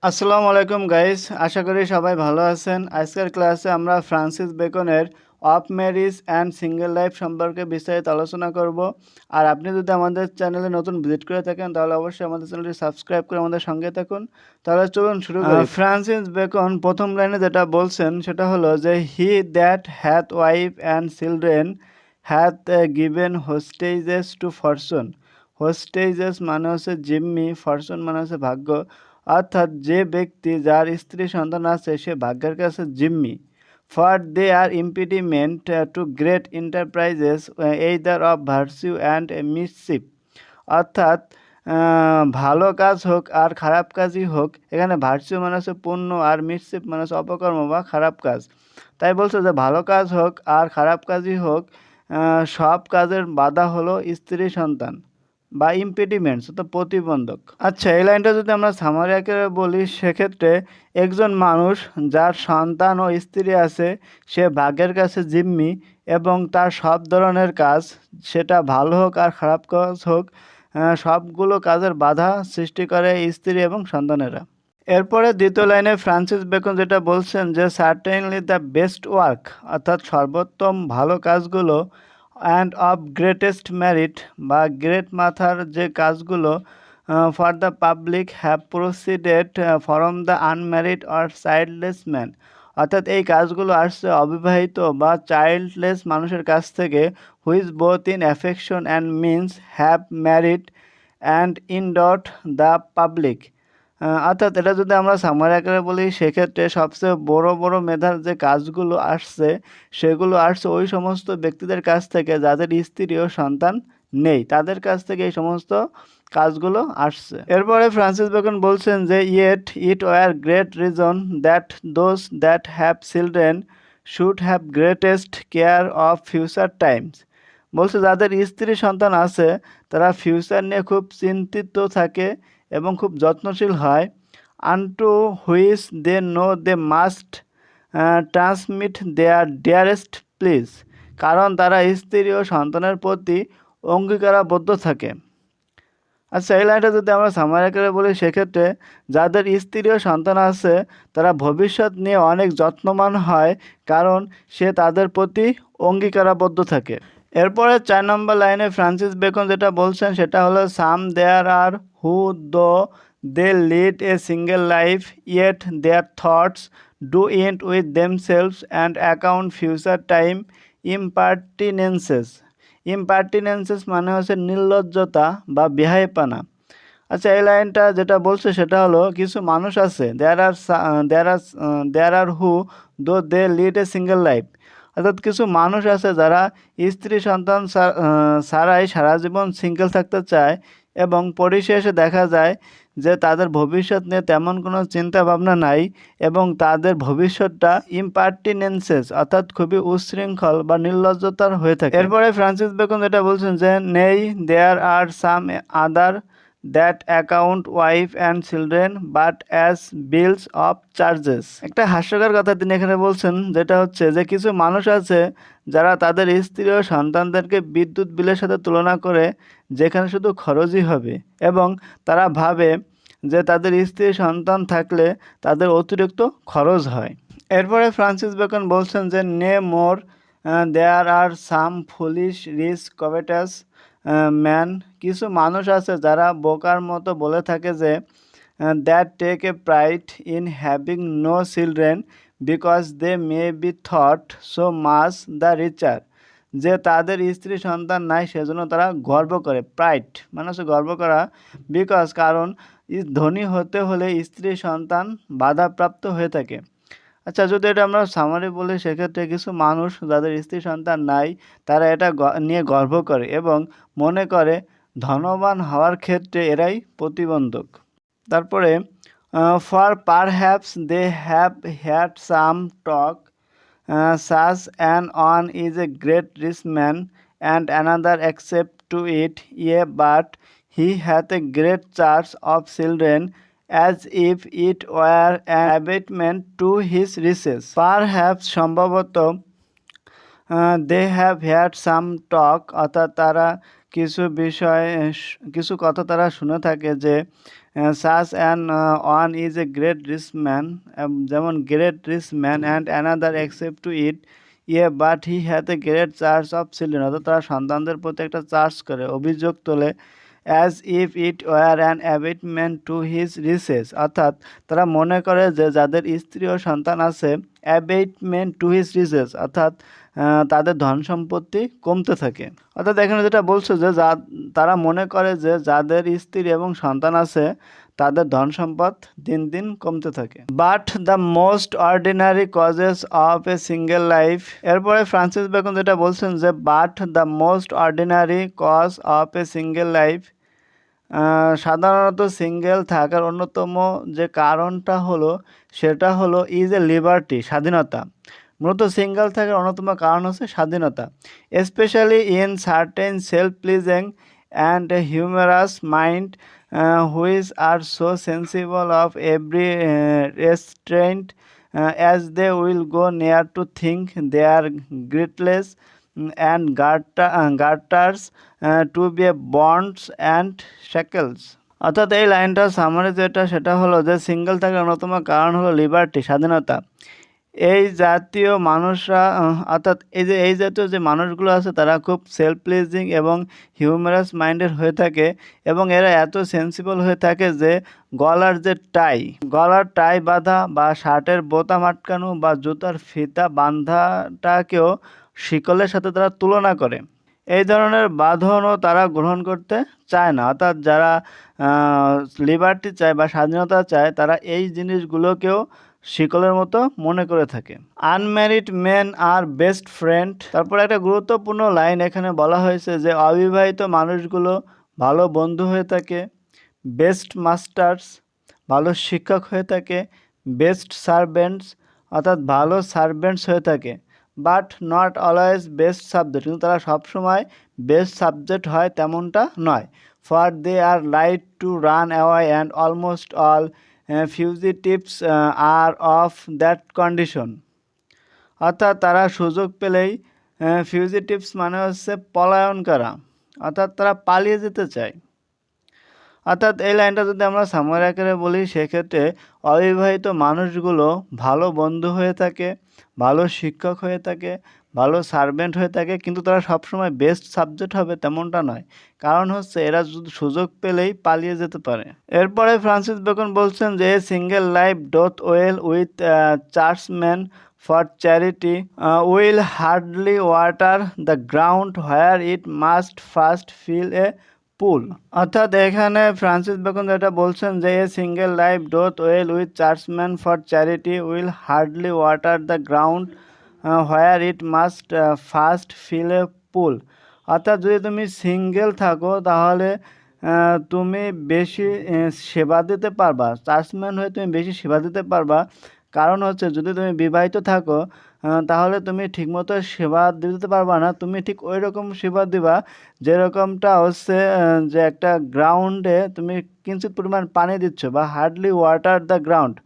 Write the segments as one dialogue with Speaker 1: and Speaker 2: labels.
Speaker 1: আসসালামু আলাইকুম গাইস, আশা করি সবাই ভালো আছেন। আজকের ক্লাসে আমরা ফ্রান্সিস বেকনের of marriage and single life সম্পর্কে বিস্তারিত আলোচনা করব। আর আপনি যদি আমাদের চ্যানেলে নতুন ভিজিট করে থাকেন তাহলে অবশ্যই আমাদের চ্যানেলটি সাবস্ক্রাইব করে আমাদের সঙ্গে থাকুন। তাহলে চলুন শুরু করি। ফ্রান্সিস বেকন প্রথম লাইনে যেটা বলছেন সেটা হলো যে he that hath wife and children hath given hostages to fortune. Hostages মানে হচ্ছে জিম্মি, ফরচুন মানে হচ্ছে ভাগ্য। অর্থাৎ যে ব্যক্তি যার স্ত্রী সন্তান আছে সে ভাগ্যের কাছে জিম্মি। For they are impediment to great enterprises either of virtue and mischief. অর্থাৎ ভালো কাজ হোক আর খারাপ কাজই হোক, এখানে ভার্চিউ মানে হচ্ছে পুণ্য আর মিসচিপ মানে হচ্ছে অপকর্ম বা খারাপ কাজ। তাই বলছে যে ভালো কাজ হোক আর খারাপ কাজই হোক, সব কাজের বাধা হলো স্ত্রী সন্তান বা ইম্পিডিমেন্টস অর্থাৎ প্রতিবন্ধক। আচ্ছা, এই লাইনটা যদি আমরা সামারি আকারে বলি সেক্ষেত্রে একজন মানুষ যার সন্তান ও স্ত্রী আছে সে ভাগ্যের কাছে জিম্মি এবং তার সব ধরনের কাজ, সেটা ভালো হোক আর খারাপ কাজ হোক, সবগুলো কাজের বাধা সৃষ্টি করে স্ত্রী এবং সন্তানেরা। এরপরে দ্বিতীয় লাইনে ফ্রান্সিস বেকন যেটা বলছেন যে সার্টেনলি দ্য বেস্ট ওয়ার্ক অর্থাৎ সর্বোত্তম ভালো কাজগুলো অ্যান্ড অফ গ্রেটেস্ট মেরিট বা গ্রেট মাথার যে কাজগুলো for the public have proceeded from the unmarried or childless man. অর্থাৎ এই কাজগুলো আসছে অবিবাহিত বা চাইল্ডলেস মানুষের কাছ থেকে, which both in affection and means have married and endowed the public. অর্থাৎ এটা যদি আমরা সামারি আকারে বলি সেক্ষেত্রে সবচেয়ে বড় বড় মেধার যে কাজগুলো আসছে সেগুলো আসছে ওই সমস্ত ব্যক্তিদের কাছ থেকে যাদের স্ত্রী ও সন্তান নেই, তাদের কাছ থেকে এই সমস্ত কাজগুলো আসছে। এরপরে ফ্রান্সিস বেকন বলছেন যে yet it were great reason that those that have children should have greatest care of future times. বলছে যাদের স্ত্রী সন্তান আছে তারা ফিউচার নিয়ে খুব চিন্তিত থাকে এবং খুব যত্নশীল হয়। Unto which they know they must transmit their dearest pledges. কারণ তারা স্ত্রী ও সন্তানের প্রতি অঙ্গীকারাবদ্ধ থাকে। আচ্ছা, এই লাইনটা যদি আমরা সামারি আকারে বলি সেক্ষেত্রে যাদের স্ত্রী ও সন্তান আছে তারা ভবিষ্যৎ নিয়ে অনেক যত্নবান হয়, কারণ সে তাদের প্রতি অঙ্গীকারাবদ্ধ থাকে। এরপরে 4 নম্বর লাইনে ফ্রান্সিস বেকন যেটা বলছেন সেটা হলো সাম দেয়ার are who though they lead a single life yet their thoughts do it with themselves and account future time impertinences. Impertinences মানে হচ্ছে নির্লজ্জতা বা বেহাইপানা। আচ্ছা, এই লাইনটা যেটা বলছে সেটা হলো কিছু মানুষ আছে দেয়ার are who though they lead a single life. অর্থাৎ কিছু মানুষ আছে যারা স্ত্রী সন্তান ছাড়াই সারা জীবন সিঙ্গেল থাকতে চায় এবং পরিশেষে দেখা যায় যে তাদের ভবিষ্যৎ নিয়ে তেমন কোনো চিন্তা ভাবনা নাই এবং তাদের ভবিষ্যৎটা ইম্পার্টিনেন্সেস অর্থাৎ খুবই উচ্ছৃঙ্খল বা নির্লজ্জতার হয়ে থাকে। এরপরে ফ্রান্সিস বেকন যেটা বলছেন যে নেই there are some other that account wife and children but as bills of charges. একটা হাস্যকর কথা তিনি এখানে বলছেন, যেটা হচ্ছে যে কিছু মানুষ আছে যারা তাদের স্ত্রী ও সন্তানদেরকে বিদ্যুৎ বিলের সাথে তুলনা করে, যেখানে শুধু খরচই হবে, এবং তারা ভাবে যে তাদের স্ত্রী সন্তান থাকলে তাদের অতিরিক্ত খরচ হয়। এরপরে ফ্রান্সিস বেকন বলছেন যে nay more there are some foolish rich covetous man. কিছু মানুষ আছে যারা বোকার মতো বলে থাকে যে that take a pride in having no children because they may be thought so much the richer. যে তাদের স্ত্রী সন্তান নাই সেজন্য তারা গর্ব করে। প্রাইড মানে হচ্ছে গর্ব করা, বিকজ কারণ ধনী হতে হলে স্ত্রী সন্তান বাধাপ্রাপ্ত হয়ে থাকে। আচ্ছা, যদি এটা আমরা সামারি বলি সেক্ষেত্রে কিছু মানুষ যাদের স্ত্রী সন্তান নাই তারা এটা নিয়ে গর্ব করে এবং মনে করে ধনবান হওয়ার ক্ষেত্রে এরাই প্রতিবন্ধক। তারপরে for perhaps they have had some talk such an one is a great rich man and another except to it yea but he hath a great charge of children as if it were an abatement to his riches. Perhaps সম্ভবত they have had some talk অর্থাৎ তারা কিছু বিষয় কিছু কথা তারা শুনে থাকে যে such an one is a great rich man, যেমন great rich man and another accept to it, but he hath a great charge of children, অর্থাৎ তারা সন্তানদের প্রতি একটা চার্জ করে, অভিযোগ তোলে, as if it were an abatement to his riches, অর্থাৎ তারা মনে করে যে যাদের স্ত্রী ও সন্তান আছে, abatement to his riches, অর্থাৎ তাদের ধন সম্পত্তি কমতে থাকে। অর্থাৎ এখানে যেটা বলছে যে তারা মনে করে যে যাদের স্ত্রী এবং সন্তান আছে তাদের ধন সম্পদ দিন দিন কমতে থাকে। But the most ordinary causes of a single life, এরপরে ফ্রান্সিস বেকন যেটা বলছেন যে but the most ordinary cause of a single life, সাধারণত সিঙ্গেল থাকার অন্যতম যে কারণটা হলো সেটা হলো ইজ এ লিবার্টি, স্বাধীনতা। মূলত সিঙ্গেল থাকার অন্যতম কারণ হচ্ছে স্বাধীনতা, especially in certain self pleasing and humorous mind which are so sensible of every restraint as they will go near to think they are girdles and garters to be a bonds and shackles. অর্থাৎ এই লাইনটার summary যেটা সেটা হলো যে single থাকার অন্যতম কারণ হলো লিবার্টি, স্বাধীনতা। এই জাতীয় মানুষরা অর্থাৎ এই জাতীয় যে মানুষগুলো আছে তারা খুব সেলফ প্লিজিং এবং হিউমারাস মাইন্ডের হয়ে থাকে এবং এরা এত সেন্সিবল হয়ে থাকে যে গলার টাই বাঁধা বা শার্টের বোতাম আটকানো বা জুতার ফিতা বাঁধাটাকেও শিকলের সাথে তারা তুলনা করে। এই ধরনের বাঁধনও তারা গ্রহণ করতে চায় না। অর্থাৎ যারা লিবার্টি চায় বা স্বাধীনতা চায় তারা এই জিনিসগুলোকেও শিকলের মতো মনে করে থাকে। আনম্যারিড মেন আর বেস্ট ফ্রেন্ড, তারপরে একটা গুরুত্বপূর্ণ লাইন এখানে বলা হয়েছে যে অবিবাহিত মানুষগুলো ভালো বন্ধু হয়ে থাকে, বেস্ট মাস্টার্স ভালো শিক্ষক হয়ে থাকে, বেস্ট সার্ভেন্টস অর্থাৎ ভালো সার্ভেন্টস হয়ে থাকে, but not always best subject, কিন্তু তারা সবসময় বেস্ট সাবজেক্ট হয় তেমনটা নয়। For they are light to run away and almost all fugitives are of that condition, অর্থাৎ তারা সুযোগ পেলেই ফিউজিটিভস মানে হচ্ছে পলায়ন করা, অর্থাৎ তারা পালিয়ে যেতে চায়। অর্থাৎ এই লাইনটা যদি আমরা সামারি আকারে বলি সেক্ষেত্রে অবিবাহিত মানুষগুলো ভালো বন্ধু হয়ে থাকে, ভালো শিক্ষক হয়ে থাকে, ভালো সার্ভেন্ট হয়ে থাকে, কিন্তু তারা সবসময় বেস্ট সাবজেক্ট হবে তেমনটা নয়। কারণ হচ্ছে এরা সুযোগ পেলেই পালিয়ে যেতে পারে। এরপরে ফ্রান্সিস বেকন বলছেন যে single life doth well with churchman for charity will hardly water the ground where it must first fill a pool, অর্থাৎ এখানে ফ্রান্সিস বেকন যেটা বলছেন যে a single life doth well with churchman for charity will hardly water the ground where it must first fill a pool, অর্থাৎ যদি তুমি single থাকো তাহলে তুমি বেশি সেবা দিতে পারবা, চার্চম্যান হয়ে তুমি বেশি সেবা দিতে পারবা। কারণ হচ্ছে যদি তুমি বিবাহিত থাকো তাহলে তুমি ঠিকমতো সেবা দিতে পারবা না, তুমি ঠিক ওই রকম সেবা দিবা যেরকমটা হচ্ছে যে একটা গ্রাউন্ডে তুমি কিঞ্চিত পরিমাণ পানি দিচ্ছ, বা হার্ডলি ওয়াটার দ্য গ্রাউন্ড,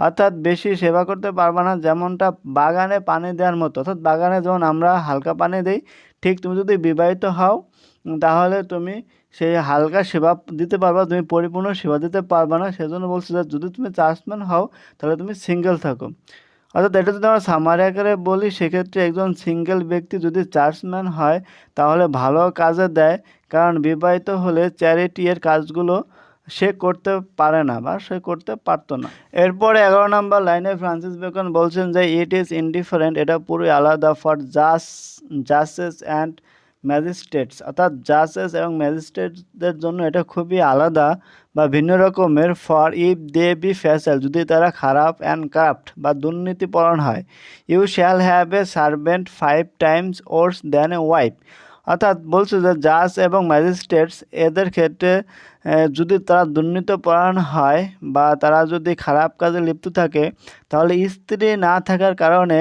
Speaker 1: অর্থাৎ বেশি সেবা করতে পারবা না, যেমনটা বাগানে পানি দেওয়ার মতো। অর্থাৎ বাগানে যেমন আমরা হালকা পানি দিই, ঠিক তুমি যদি বিবাহিত হও তাহলে তুমি সেই হালকা সেবা দিতে পারবা, তুমি পরিপূর্ণ সেবা দিতে পারবা না। সেজন্য বলছি যে যদি তুমি চার্চম্যান হও তাহলে তুমি সিঙ্গেল থাকো। অর্থাৎ এটা যদি আমরা সামারি আকারে বলি সেক্ষেত্রে একজন সিঙ্গেল ব্যক্তি যদি চার্চম্যান হয় তাহলে ভালো কাজে দেয়, কারণ বিবাহিত হলে চ্যারিটি এর কাজগুলো সে করতে পারে না বা সে করতে পারতো না। এরপরে 11 নম্বর লাইনে ফ্রান্সিস বেকন বলছেন যে ইট ইজ ইনডিফারেন্ট, এটা পুরোই আলাদা, ফর জাজেস অ্যান্ড ম্যাজিস্ট্রেটস, অর্থাৎ জাজেস এবং ম্যাজিস্ট্রেটদের জন্য এটা খুবই আলাদা বা ভিন্ন রকমের, for if they be facile, যদি তারা খারাপ অ্যান্ড কারাপ্ট বা দুর্নীতিপরায়ণ হয়, you shall have a servant 5 times worse than a wife, অর্থাৎ বলছে যে জাজ এবং ম্যাজিস্ট্রেটস এদের ক্ষেত্রে যদি তারা দুর্নীতিপরায়ণ হয় বা তারা যদি খারাপ কাজে লিপ্ত থাকে তাহলে স্ত্রী না থাকার কারণে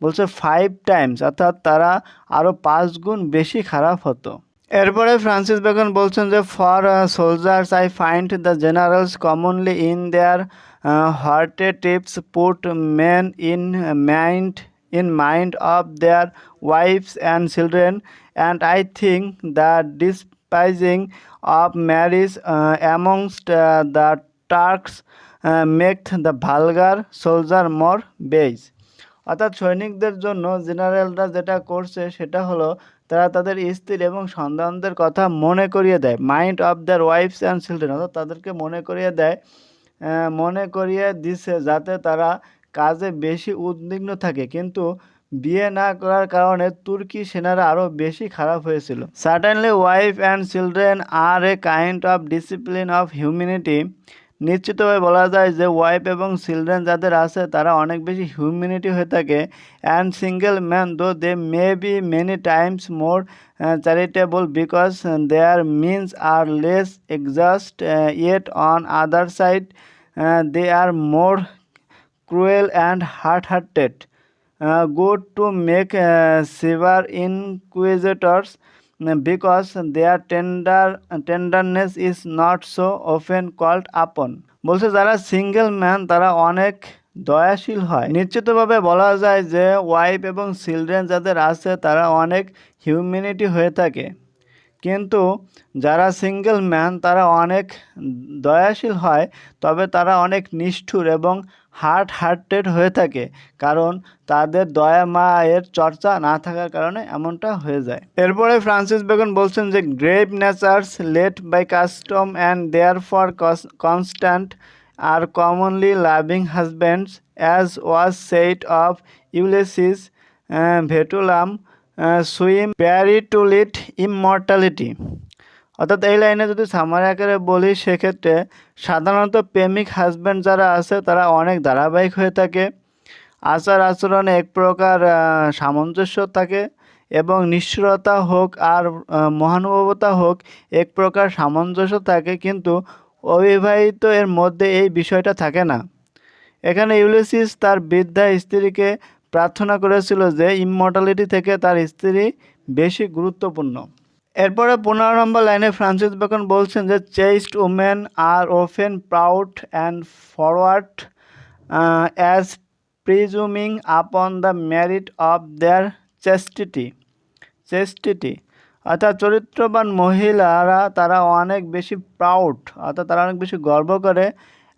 Speaker 1: বলছে 5 টাইমস, অর্থাৎ তারা আরও 5 গুণ বেশি খারাপ হতো। এরপরে ফ্রান্সিস বেকন বলছেন যে for soldiers I find the generals commonly in their হার্টে tips put men in mind of their wives and children, and I think that despising of marriage amongst the Turks make the vulgar soldier more base. অর্থাৎ সৈনিকদের জন্য জেনারেলরা যেটা করছে সেটা হলো তারা তাদের স্ত্রী এবং সন্তানদের কথা মনে করিয়ে দেয়, mind of their wife's and children, অর্থাৎ তাদেরকে মনে করিয়ে দেয়, মনে করিয়ে দিছে যাতে তারা কাজে বেশি উদ্বিগ্ন থাকে। কিন্তু বিয়ে না করার কারণে তুর্কি সেনারা আরও বেশি খারাপ হয়েছিল। Certainly wife and children are a kind of discipline of humanity. নিশ্চিতভাবে বলা যায় যে ওয়াইফ এবং চিলড্রেন যাদের আছে তারা অনেক বেশি হিউম্যানিটি হয়ে থাকে। And single man though they may be many times more charitable because their means are less exhaust yet on other side they are more cruel and hard-hearted, good to make severe inquisitors because their tenderness is not so often called upon. বলছে যারা single man তারা অনেক দয়াশীল হয়। নিশ্চিতভাবে বলা যায় যে ওয়াইফ এবং চিলড্রেন যাদের আছে তারা অনেক হিউম্যানিটি হয়ে থাকে, কিন্তু যারা সিঙ্গেল ম্যান তারা অনেক দয়াশীল হয়, তবে তারা অনেক নিষ্ঠুর এবং হার্টেড হয়ে থাকে, কারণ তাদের দয়া মায়ের চর্চা না থাকার কারণে এমনটা হয়ে যায়। এরপরে ফ্রান্সিস বেকন বলছেন যে grave natures led by custom and therefore constant are commonly loving husbands as was said of Ulysses ভেটুলাম সুইম প্যারি টু লিড ইমমর্টালিটি। অর্থাৎ এই লাইনে যদি সামারি আকারে বলি সেক্ষেত্রে সাধারণত প্রেমিক হাজব্যান্ড যারা আছে তারা অনেক ধারাবাহিক হয়ে থাকে, আচার আচরণে এক প্রকার সামঞ্জস্য থাকে এবং নিষ্ঠুরতা হোক আর মহানুভবতা হোক এক প্রকার সামঞ্জস্য থাকে, কিন্তু অবিবাহিত এর মধ্যে এই বিষয়টা থাকে না। এখানে ইউলিসিস তার বৃদ্ধা স্ত্রীকে প্রার্থনা করেছিল যে ইমমর্টালিটি থেকে তার স্ত্রী বেশি গুরুত্বপূর্ণ। এরপরে 15 নম্বর লাইনে ফ্রান্সিস বেকন বলছেন যে chaste women are often proud and forward as presuming upon the merit of their chastity. অর্থাৎ চরিত্রবান মহিলারা তারা অনেক বেশি প্রাউড, অর্থাৎ তারা অনেক বেশি গর্ব করে,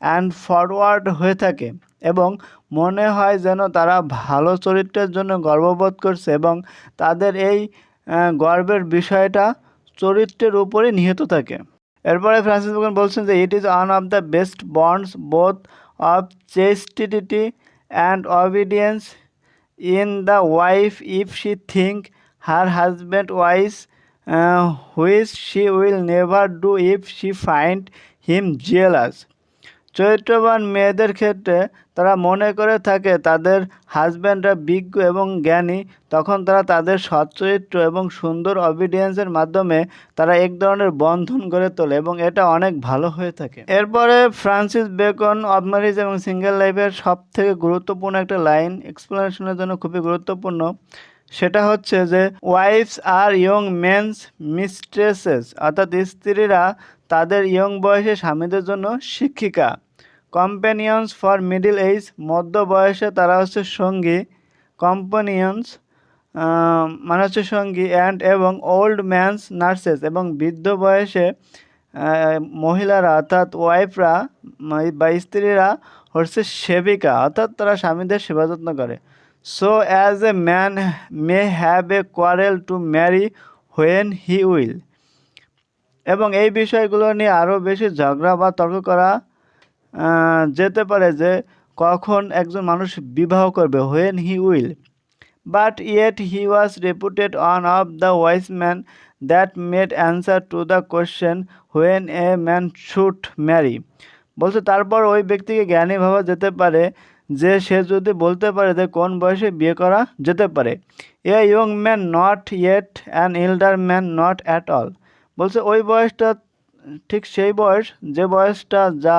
Speaker 1: অ্যান্ড ফরওয়ার্ড হয়ে থাকে এবং মনে হয় যেন তারা ভালো চরিত্রের জন্য গর্ববোধ করছে এবং তাদের এই গর্বের বিষয়টা চরিত্রের উপরে নিহিত থাকে। এরপরে ফ্রান্সিস বেকন বলছেন যে it is one of the best bonds both of chastity and obedience in the wife if she think her husband wise which she will never do if she find him jealous. চরিত্রবান মেয়েদের ক্ষেত্রে তারা মনে করে থাকে তাদের হাজব্যান্ডরা বিজ্ঞ এবং জ্ঞানী, তখন তারা তাদের সচ্চরিত্র এবং সুন্দর অবিডিয়েন্সের মাধ্যমে তারা এক ধরনের বন্ধন গড়ে তোলে এবং এটা অনেক ভালো হয়ে থাকে। এরপরে ফ্রান্সিস বেকন অফ ম্যারিজ এবং সিঙ্গেল লাইফের সবথেকে গুরুত্বপূর্ণ একটা লাইন এক্সপ্লেনেশনের জন্য খুবই গুরুত্বপূর্ণ, সেটা হচ্ছে যে ওয়াইফস আর ইয়ং মেন্স মিস্ট্রেসেস, অর্থাৎ স্ত্রীরা তাদের ইয়ং বয়সে স্বামীদের জন্য শিক্ষিকা। কম্প্যানিয়ন্স ফর মিডল এজ, মধ্য বয়সে তারা হচ্ছে সঙ্গী। কম্প্যানিয়ন্স মানে হচ্ছে সঙ্গী, অ্যান্ড এবং ওল্ড ম্যানস নার্সেস, এবং বৃদ্ধ বয়সে মহিলারা অর্থাৎ ওয়াইফরা বা স্ত্রীরা হচ্ছে সেবিকা, অর্থাৎ তারা স্বামীদের সেবা যত্ন করে। So as a man may have a quarrel to marry when he will, এবং এই বিষয়গুলো নিয়ে আরও বেশি ঝগড়া বা তর্ক করা যেতে পারে যে কখন একজন মানুষ বিবাহ করবে, when he will. But yet he was reputed one of the wise man that made answer to the question when a man should marry. বলছে তারপর ওই ব্যক্তিকে জ্ঞানী ভাবা যেতে পারে যে সে যদি বলতে পারে যে কোন বয়সে বিয়ে করা যেতে পারে। A young man not yet an এল্ডার man not at all. বলছে ওই বয়সটা ঠিক সেই বয়স যে বয়সটা যা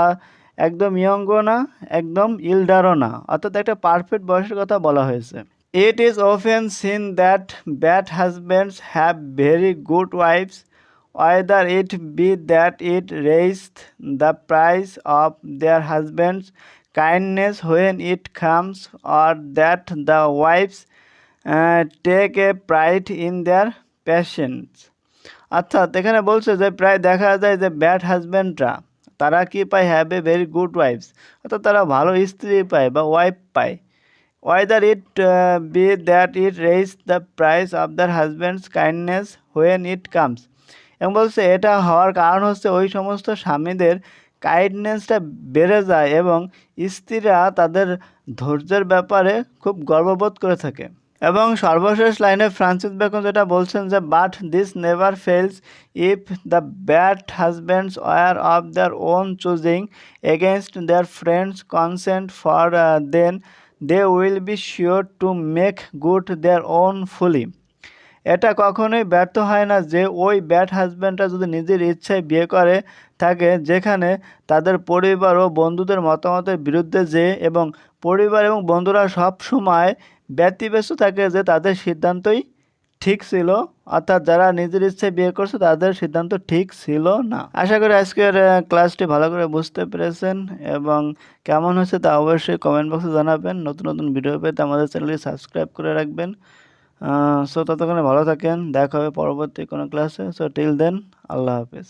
Speaker 1: একদম ইয়ংও না একদম ইল্ডারও না, অর্থাৎ একটা পারফেক্ট বয়সের কথা বলা হয়েছে। It is often scene that bad husbands have very good wife's, whether it be that it raised the price of their husband's kindness when it comes, or that the wives take a pride in their patience. অর্থাৎ এখানে বলছে যে প্রায় দেখা যায় যে bad হাজব্যান্ডরা তারা কি পায়, have a very good wives, অর্থাৎ তারা ভালো স্ত্রী পায় বা ওয়াইফ পায়। Whether it be that it raise the price of their husbands kindness when it comes, এবং বলছে এটা হওয়ার কারণ হচ্ছে ওই সমস্ত স্বামীদের কাইন্ডনেসটা বেড়ে যায় এবং স্ত্রীরা তাদের ধৈর্যের ব্যাপারে খুব গর্ববোধ করে থাকে। এবং সর্বশেষ লাইনে ফ্রান্সিস বেকন যেটা বলছেন যে but this never fails if the bad husbands were of their own choosing against their friends consent for then they will be sure to make good their own folly. এটা কখনোই ব্যর্থ হয় না যে ওই ব্যাড হাজব্যান্ডরা যদি নিজের ইচ্ছায় বিয়ে করে থাকে, যেখানে তাদের পরিবার ও বন্ধুদের মতামতের বিরুদ্ধে যে, এবং পরিবার এবং বন্ধুরা সব সময় ব্যতিব্যস্ত থাকে যে তাদের সিদ্ধান্তই ঠিক ছিল, অর্থাৎ যারা নিজের ইচ্ছায় বিয়ে করছে তাদের সিদ্ধান্ত ঠিক ছিল না। আশা করি আজকের ক্লাসটি ভালো করে বুঝতে পেরেছেন, এবং কেমন হয়েছে তা অবশ্যই কমেন্ট বক্সে জানাবেন। নতুন নতুন ভিডিও পেতে আমাদের চ্যানেলটি সাবস্ক্রাইব করে রাখবেন। সো ততক্ষণে ভালো থাকেন, দেখা হবে পরবর্তী কোনো ক্লাসে। সো টিল দেন, আল্লাহ হাফেজ।